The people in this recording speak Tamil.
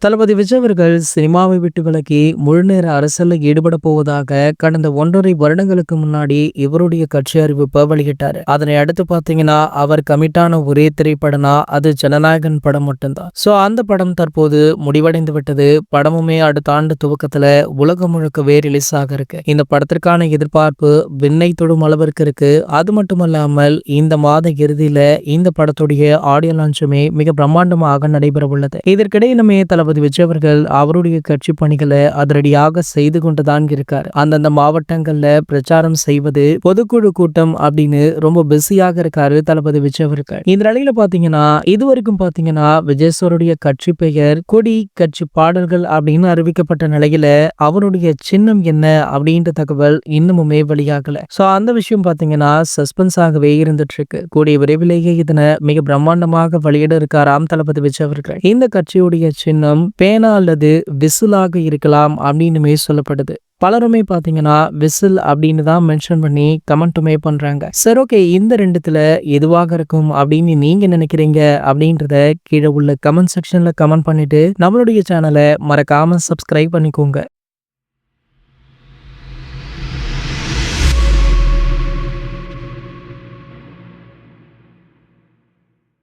தளபதி விஜய் அவர்கள் சினிமாவை விட்டு விலகி முழுநேர அரசியலில் ஈடுபட போவதாக கடந்த 1.5 வருடங்களுக்கு முன்னாடி இவருடைய கட்சி அறிவிப்பை வெளியிட்டாரு. அதனை அடுத்து பாத்தீங்கன்னா அவர் கமிட்டான ஒரே திரைப்படம்னா அது ஜனநாயகன் படம் மட்டும்தான். சோ அந்த படம் தற்போது முடிவடைந்து விட்டது. படமுமே அடுத்த ஆண்டு துவக்கத்துல உலகம் முழுக்கவே ரிலீஸ் ஆக இருக்கு. இந்த படத்திற்கான எதிர்பார்ப்பு விண்ணை தொடும் அளவிற்கு இருக்கு. அது மட்டுமல்லாமல் இந்த மாத இறுதியில இந்த படத்துடைய ஆடியோ லான்ச்சுமே மிக பிரம்மாண்டமாக நடைபெற உள்ளது. இதற்கிடையிலுமே தளபதி விஜய் அவர்கள் அவருடைய கட்சி பணிகளை அதிரடியாக செய்து கொண்டுதான் இருக்காரு. அந்தந்த மாவட்டங்கள்ல பிரச்சாரம் செய்வது, பொதுக்குழு கூட்டம் அப்படின்னு ரொம்ப பிஸியாக இருக்காரு தளபதி விஜய் அவர்கள். இந்த நிலையில பாத்தீங்கன்னா இதுவரைக்கும் பாத்தீங்கன்னா விஜய் சாருடைய கட்சி பெயர், கொடி, கட்சி பாடல்கள் அப்படின்னு அறிவிக்கப்பட்ட நிலையில அவருடைய சின்னம் என்ன அப்படின்ற தகவல் இன்னமுமே வெளியாகல. சோ அந்த விஷயம் பாத்தீங்கன்னா சஸ்பென்ஸ் ஆகவே இருந்துட்டு இருக்கு. கூடிய விரைவிலேயே இதனை மிக பிரம்மாண்டமாக வெளியிட இருக்காராம் தளபதி விஜய் அவர்கள். இந்த கட்சியுடைய சின்னம் பேனா அல்லது விசிலாக இருக்கலாம் அப்படின்னுமே சொல்லப்படுது. பலருமே பாத்தீங்கன்னா விசில் அப்படின்னு தான் மென்ஷன் பண்ணி கமெண்ட்டுமே பண்றாங்க. சரி, ஓகே, இந்த ரெண்டுத்துல எதுவாக இருக்கும் அப்படின்னு நீங்க நினைக்கிறீங்க அப்படின்றத கீழே உள்ள கமெண்ட் செக்ஷன்ல கமெண்ட் பண்ணிட்டு நம்மளுடைய சேனலை மறக்காம சப்ஸ்கிரைப் பண்ணிக்கோங்க.